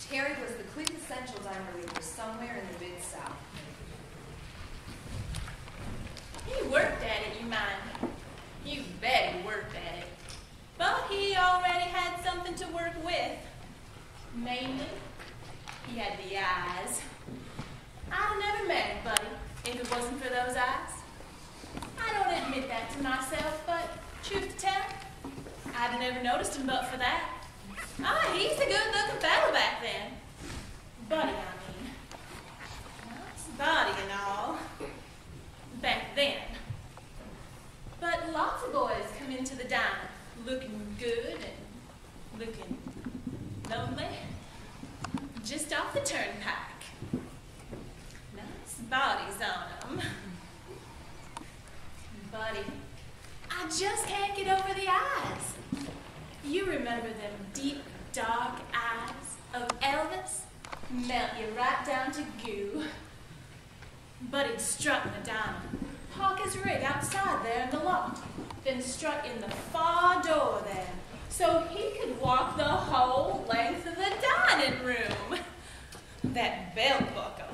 Terry was the quintessential diner leader somewhere in the Mid-South. He worked at it, you mind. You bet he worked at it. But he already had something to work with. Mainly, he had the eyes. I'd have never married Buddy if it wasn't for those eyes. I don't admit that to myself, but truth to tell, I'd have never noticed him but for that. Ah, he's a good-looking fellow back then. Buddy, I mean. Nice body and all. Back then. But lots of boys come into the diner looking good and looking lonely. Just off the turnpike. Nice bodies on them. Buddy, I just can't get over the eyes. You remember them deep, dark eyes of Elvis? Melt you right down to goo. Buddy'd strut in the diner, park his rig outside there in the lot, then strut in the far door there, so he could walk the whole length of the dining room. That belt buckle,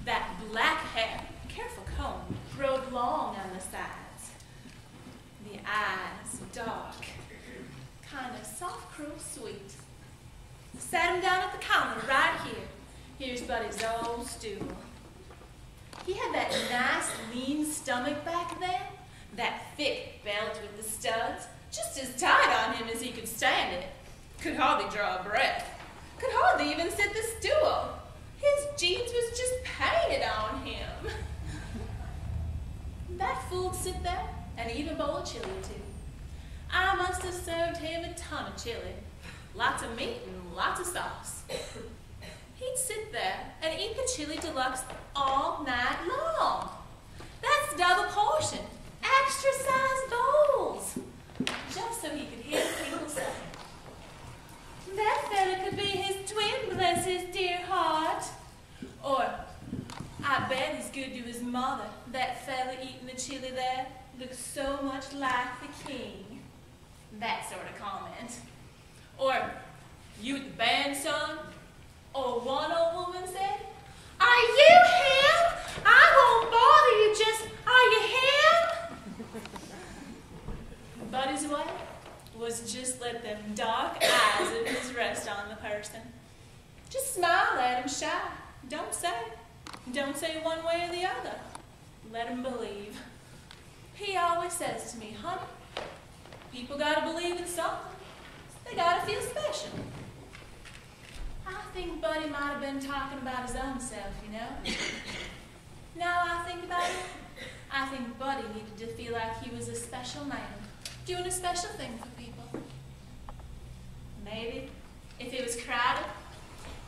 that black hair, careful comb, growed long on the sides. The eyes dark, kind of soft, cruel, sweet. Sat him down at the counter right here. Here's Buddy's old stool. He had that nice, lean stomach back then, that thick belt with the studs, just as tight on him as he could stand it. Could hardly draw a breath. Could hardly even sit the stool. His jeans was just painted on him. That fool'd sit there and eat a bowl of chili or two. I must have served him a ton of chili. Lots of meat and lots of sauce. He'd sit there and eat the chili deluxe all night long. That's double portion, extra-sized bowls, just so he could hear people say, "That fella could be his twin, bless his dear heart." Or, "I bet he's good to his mother. That fella eating the chili there looks so much like the king." That sort of comment. Or, "You at the band, son?" Or one old woman said, "Are you him? I won't bother you, just, are you him?" Buddy's way was just let them dark eyes of his rest on the person. Just smile at him shy. Don't say one way or the other. Let him believe. He always says to me, "Honey, people gotta believe in something. They gotta feel special." I think Buddy might have been talking about his own self, you know. Now I think about it, I think Buddy needed to feel like he was a special man, doing a special thing for people. Maybe, if it was crowded,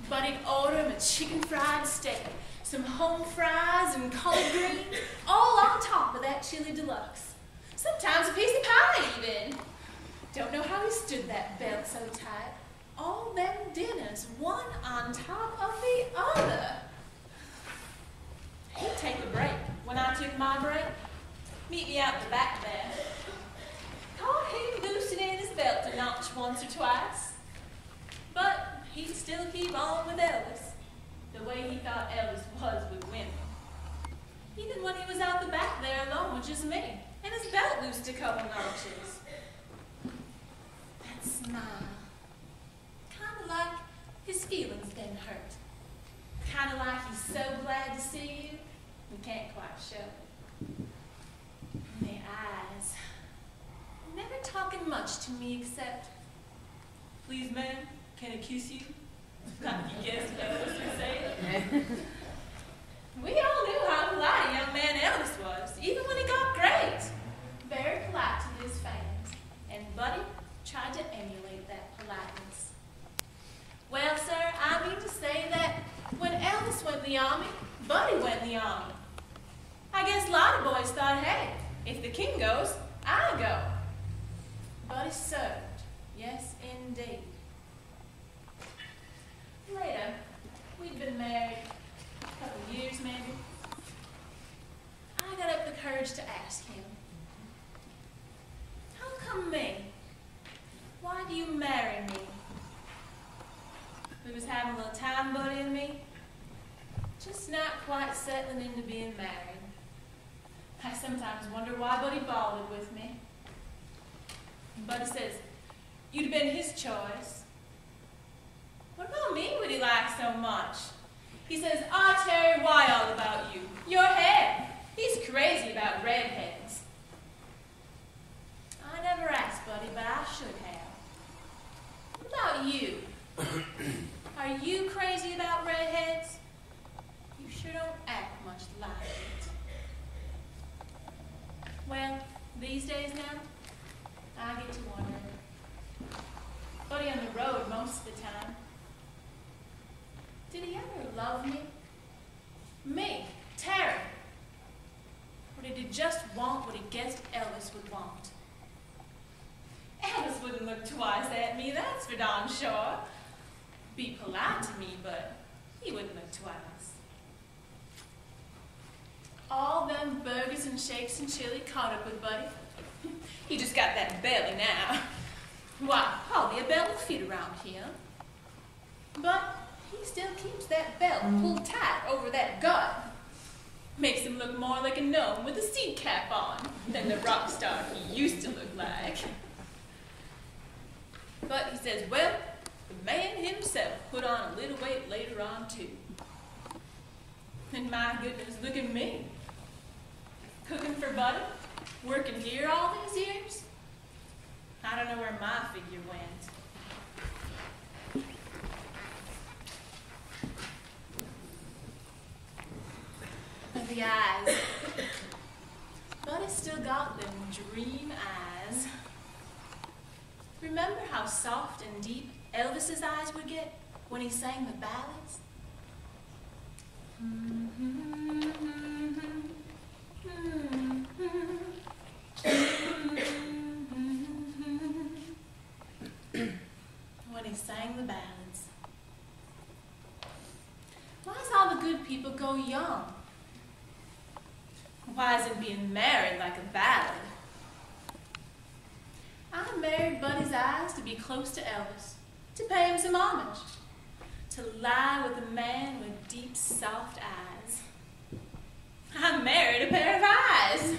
Buddy'd order him a chicken fried steak, some home fries and collard greens, all on top of that chili deluxe. Sometimes a piece of pie even. Don't know how he stood that belt so tight. All them dinners, one on top of the other. He'd take a break when I took my break. Meet me out the back there. Caught him loosening his belt a notch once or twice. But he'd still keep on with Elvis, the way he thought Elvis was with women. Even when he was out the back there alone with just me, and his belt loosed a couple notches. That smile. Kind of like his feelings been hurt. Kind of like he's so glad to see you, we can't quite show it. And the eyes. Never talking much to me except, "Please, ma'am, can I kiss you?" Like you guessed Elvis would say. We all knew how polite a young man Elvis was, even when he got great. Very polite to his fans. And Buddy tried to emulate that politeness. Well, sir, I mean to say that when Elvis went in the army, Buddy went in the army. I guess a lot of boys thought, hey, if the king goes, I go. Buddy served, yes, indeed. Later, we'd been married a couple of years, maybe. I got up the courage to ask him, "How come me? Why do you marry me?" We was having having a little time, Buddy and me. Just not quite settling into being married. I sometimes wonder why Buddy bothered with me. Buddy says, you'd have been his choice. What about me would he like so much? He says, I'll tell you why all about you. Your hair. He's crazy about redheads. I never asked Buddy, but I should have. What about you? Are you crazy about redheads? You sure don't act much like it. Well, these days now, I get to wonder. Buddy on the road most of the time. Did he ever love me? Me, Terry? Or did he just want what he guessed Elvis would want? Elvis wouldn't look twice at me, that's for darn sure. Be polite to me, but he wouldn't look twice. All them burgers and shakes and chili caught up with Buddy. He just got that belly now. Why, hardly a belt will fit around here. But he still keeps that belt pulled tight over that gut. Makes him look more like a gnome with a seed cap on than the rock star he used to look like. But he says, well, the man himself put on a little weight later on, too. And my goodness, look at me. Cooking for Buddy, working here all these years. I don't know where my figure went. But the eyes. Buddy's still got them dream eyes. Remember how soft and deep Elvis's eyes would get when he sang the ballads? When he sang the ballads. Why does all the good people go young? Why isn't being married like a ballad? I married Buddy's eyes to be close to Elvis, to pay him some homage, to lie with a man with deep, soft eyes. I married a pair of eyes.